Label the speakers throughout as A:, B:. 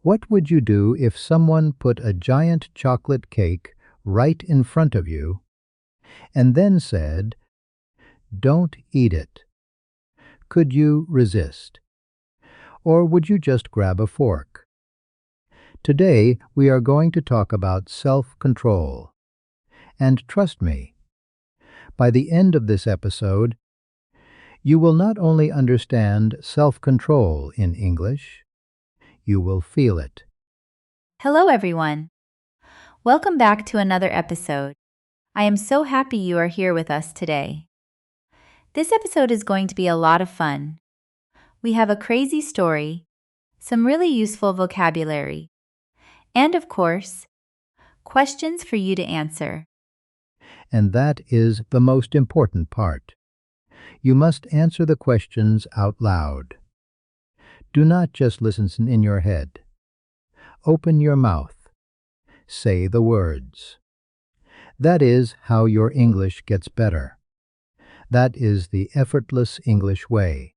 A: What would you do if someone put a giant chocolate cake right in front of you and then said, "Don't eat it"? Could you resist? Or would you just grab a fork? Today, we are going to talk about self-control. And trust me, by the end of this episode, you will not only understand self-control in English, you will feel it.
B: Hello, everyone. Welcome back to another episode. I am so happy you are here with us today. This episode is going to be a lot of fun. We have a crazy story, some really useful vocabulary, and of course, questions for you to answer.
A: And that is the most important part. You must answer the questions out loud. Do not just listen in your head. Open your mouth. Say the words. That is how your English gets better. That is the effortless English way.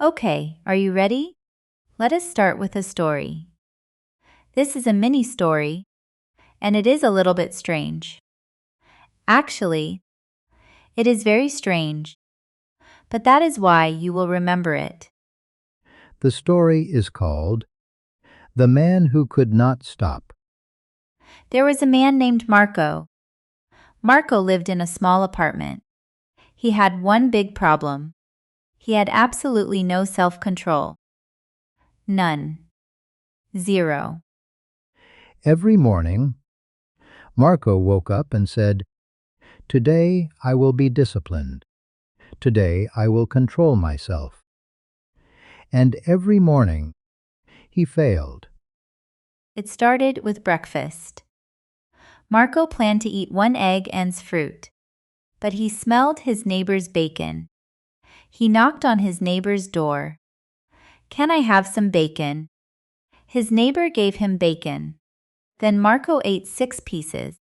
B: Okay, are you ready? Let us start with a story. This is a mini story, and it is a little bit strange. Actually, it is very strange, but that is why you will remember it.
A: The story is called The Man Who Could Not Stop.
B: There was a man named Marco. Marco lived in a small apartment. He had one big problem. He had absolutely no self-control. None. Zero.
A: Every morning, Marco woke up and said, "Today I will be disciplined. Today I will control myself." And every morning, he failed.
B: It started with breakfast. Marco planned to eat one egg and fruit, but he smelled his neighbor's bacon. He knocked on his neighbor's door. "Can I have some bacon?" His neighbor gave him bacon. Then Marco ate 6 pieces.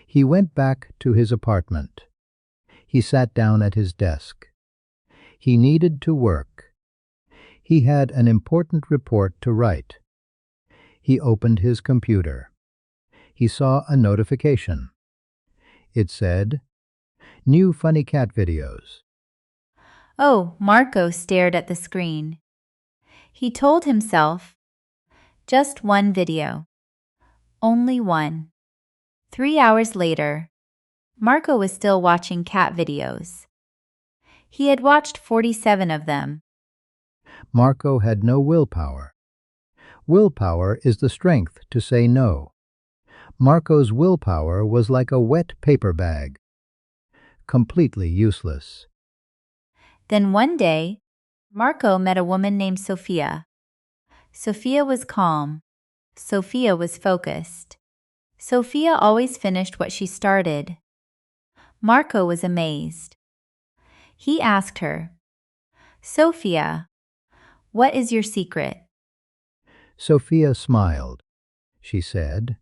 A: He went back to his apartment. He sat down at his desk. He needed to work. He had an important report to write. He opened his computer. He saw a notification. It said, "New funny cat videos."
B: Oh, Marco stared at the screen. He told himself, just one video. Only one. 3 hours later, Marco was still watching cat videos. He had watched 47 of them.
A: Marco had no willpower. Willpower is the strength to say no. Marco's willpower was like a wet paper bag, completely useless.
B: Then one day, Marco met a woman named Sophia. Sophia was calm. Sophia was focused. Sophia always finished what she started. Marco was amazed. He asked her, "Sophia, what is your secret?"
A: Sophia smiled. She said,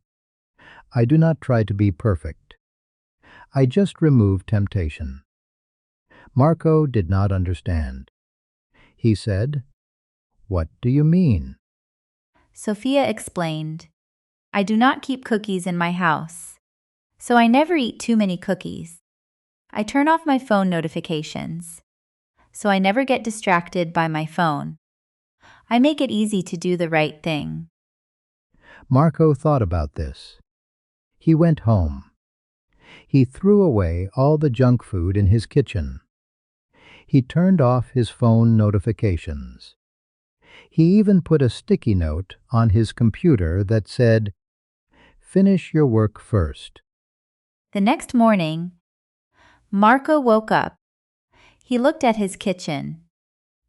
A: "I do not try to be perfect. I just remove temptation." Marco did not understand. He said, "What do you mean?"
B: Sophia explained, "I do not keep cookies in my house, so I never eat too many cookies. I turn off my phone notifications, so I never get distracted by my phone. I make it easy to do the right thing."
A: Marco thought about this. He went home. He threw away all the junk food in his kitchen. He turned off his phone notifications. He even put a sticky note on his computer that said, "Finish your work first."
B: The next morning, Marco woke up. He looked at his kitchen.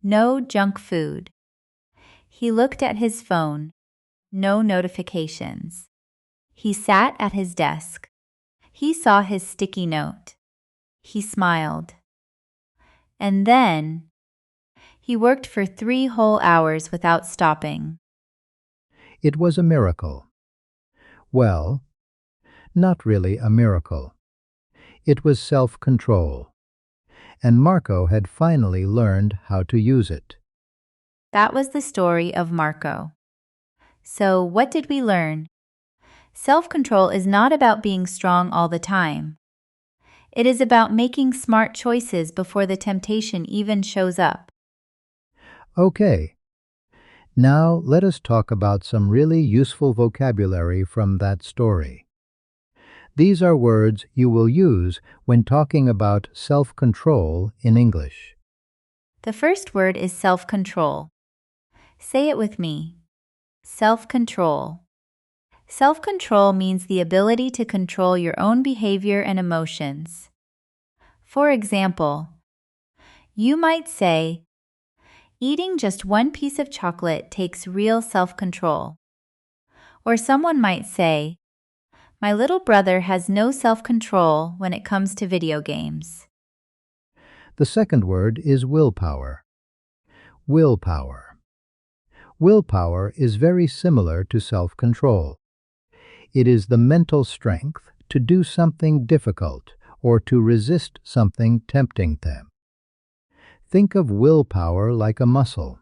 B: No junk food. He looked at his phone. No notifications. He sat at his desk. He saw his sticky note. He smiled. And then he worked for 3 whole hours without stopping.
A: It was a miracle. Well, not really a miracle. It was self-control. And Marco had finally learned how to use it.
B: That was the story of Marco. So, what did we learn? Self-control is not about being strong all the time. It is about making smart choices before the temptation even shows up.
A: Okay, now let us talk about some really useful vocabulary from that story. These are words you will use when talking about self-control in English.
B: The first word is self-control. Say it with me. Self-control. Self-control means the ability to control your own behavior and emotions. For example, you might say, eating just one piece of chocolate takes real self-control. Or someone might say, my little brother has no self-control when it comes to video games.
A: The second word is willpower. Willpower. Willpower is very similar to self-control. It is the mental strength to do something difficult or to resist something tempting them. Think of willpower like a muscle.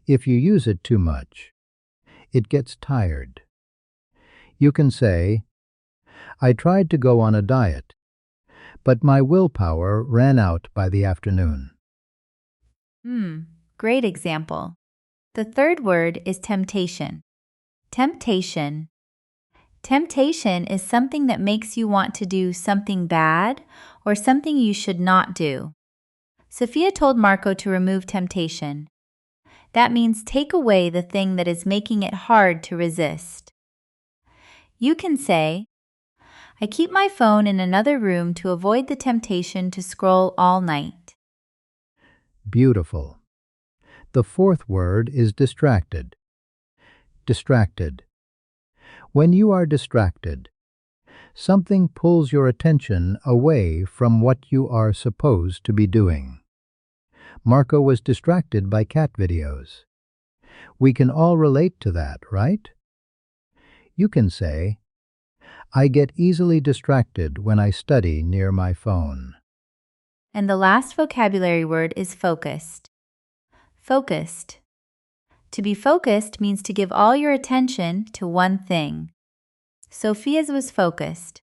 A: If you use it too much, it gets tired. You can say, I tried to go on a diet, but my willpower ran out by the afternoon.
B: Great example. The third word is temptation. Temptation. Temptation is something that makes you want to do something bad or something you should not do. Sophia told Marco to remove temptation. That means take away the thing that is making it hard to resist. You can say, I keep my phone in another room to avoid the temptation to scroll all night.
A: Beautiful. The fourth word is distracted. Distracted. When you are distracted, something pulls your attention away from what you are supposed to be doing. Marco was distracted by cat videos. We can all relate to that, right? You can say, I get easily distracted when I study near my phone.
B: And the last vocabulary word is focused. Focused. To be focused means to give all your attention to one thing. Sophia's was focused.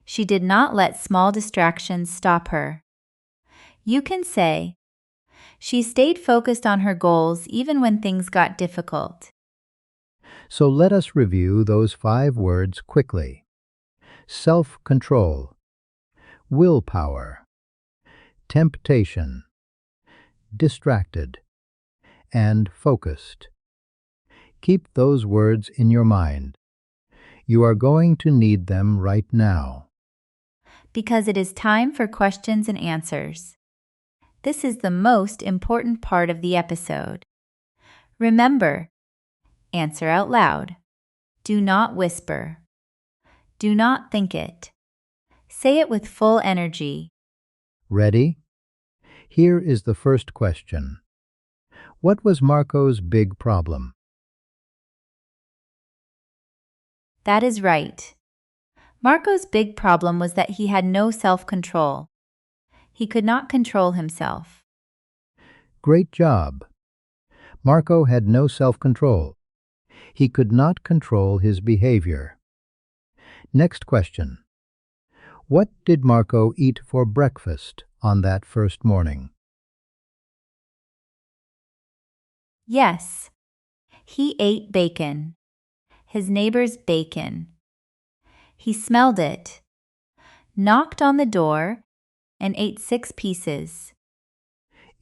B: She did not let small distractions stop her. You can say, she stayed focused on her goals even when things got difficult.
A: So let us review those 5 words quickly. Self-control, willpower, temptation, distracted, and focused. Keep those words in your mind. You are going to need them right now.
B: Because it is time for questions and answers. This is the most important part of the episode. Remember, answer out loud. Do not whisper. Do not think it. Say it with full energy.
A: Ready? Here is the first question. What was Marco's big problem?
B: That is right. Marco's big problem was that he had no self-control. He could not control himself.
A: Great job. Marco had no self-control. He could not control his behavior. Next question. What did Marco eat for breakfast on that first morning?
B: Yes, he ate bacon. His neighbor's bacon. He smelled it, knocked on the door, and ate 6 pieces.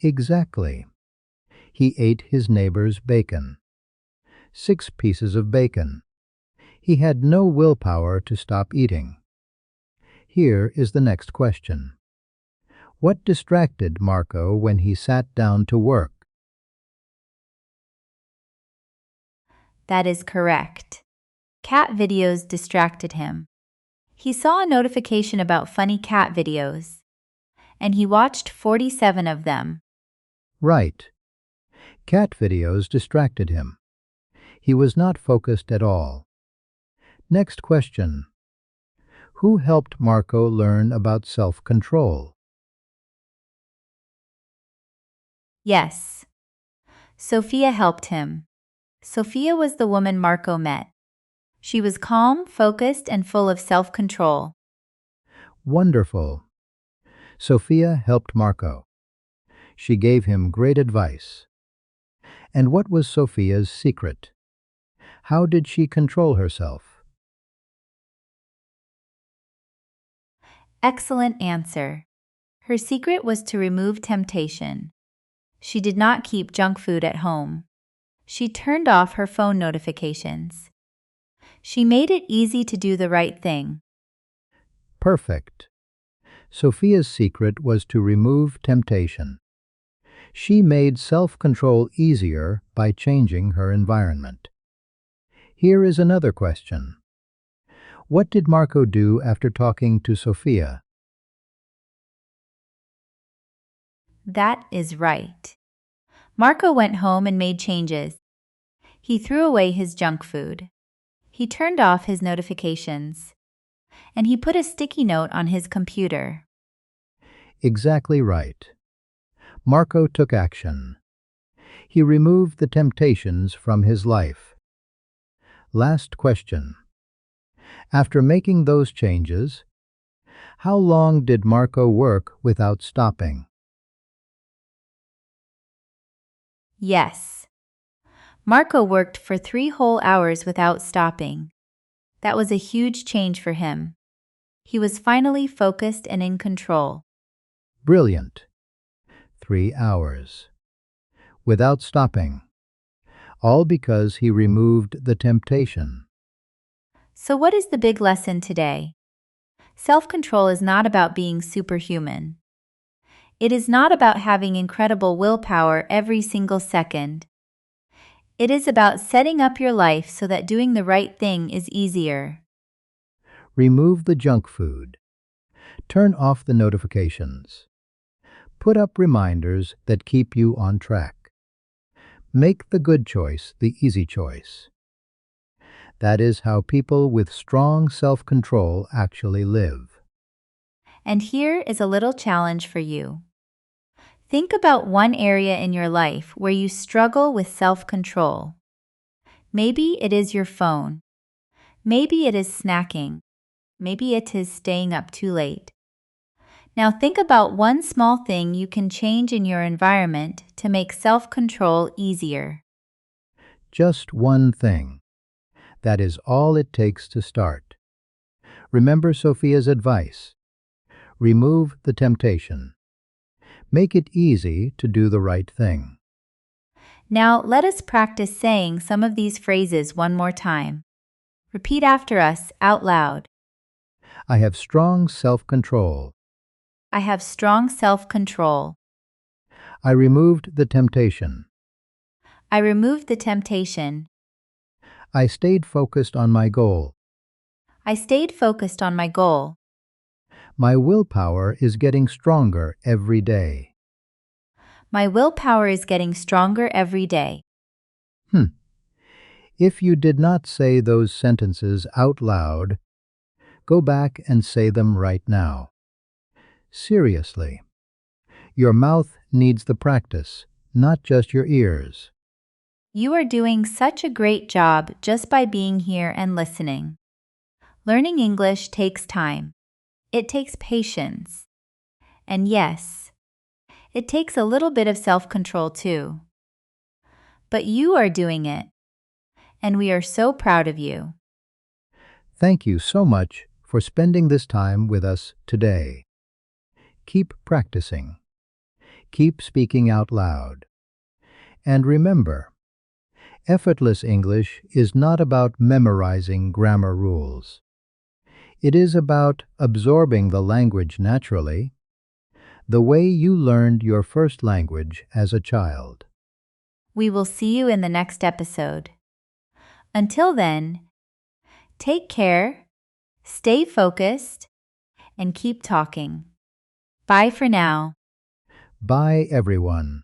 A: Exactly. He ate his neighbor's bacon. 6 pieces of bacon. He had no willpower to stop eating. Here is the next question. What distracted Marco when he sat down to work?
B: That is correct. Cat videos distracted him. He saw a notification about funny cat videos, and he watched 47 of them.
A: Right. Cat videos distracted him. He was not focused at all. Next question. Who helped Marco learn about self-control?
B: Yes, Sophia helped him. Sophia was the woman Marco met. She was calm, focused, and full of self-control.
A: Wonderful. Sophia helped Marco. She gave him great advice. And what was Sophia's secret? How did she control herself?
B: Excellent answer. Her secret was to remove temptation. She did not keep junk food at home. She turned off her phone notifications. She made it easy to do the right thing.
A: Perfect. Sophia's secret was to remove temptation. She made self-control easier by changing her environment. Here is another question. What did Marco do after talking to Sophia?
B: That is right. Marco went home and made changes. He threw away his junk food. He turned off his notifications. And he put a sticky note on his computer.
A: Exactly right. Marco took action. He removed the temptations from his life. Last question. After making those changes, how long did Marco work without stopping?
B: Yes. Marco worked for 3 whole hours without stopping. That was a huge change for him. He was finally focused and in control.
A: Brilliant. 3 hours. Without stopping. All because he removed the temptation.
B: So what is the big lesson today? Self-control is not about being superhuman. It is not about having incredible willpower every single second. It is about setting up your life so that doing the right thing is easier.
A: Remove the junk food. Turn off the notifications. Put up reminders that keep you on track. Make the good choice the easy choice. That is how people with strong self-control actually live.
B: And here is a little challenge for you. Think about one area in your life where you struggle with self-control. Maybe it is your phone. Maybe it is snacking. Maybe it is staying up too late. Now think about one small thing you can change in your environment to make self-control easier.
A: Just one thing. That is all it takes to start. Remember Sophia's advice. Remove the temptation. Make it easy to do the right thing.
B: Now let us practice saying some of these phrases one more time. Repeat after us out loud.
A: I have strong self-control.
B: I have strong self-control.
A: I removed the temptation.
B: I removed the temptation.
A: I stayed focused on my goal.
B: I stayed focused on my goal.
A: My willpower is getting stronger every day.
B: My willpower is getting stronger every day.
A: If you did not say those sentences out loud, go back and say them right now. Seriously. Your mouth needs the practice, not just your ears.
B: You are doing such a great job just by being here and listening. Learning English takes time. It takes patience. And yes, it takes a little bit of self-control too. But you are doing it, and we are so proud of you.
A: Thank you so much for spending this time with us today. Keep practicing. Keep speaking out loud. And remember, effortless English is not about memorizing grammar rules. It is about absorbing the language naturally, the way you learned your first language as a child.
B: We will see you in the next episode. Until then, take care, stay focused, and keep talking. Bye for now.
A: Bye, everyone.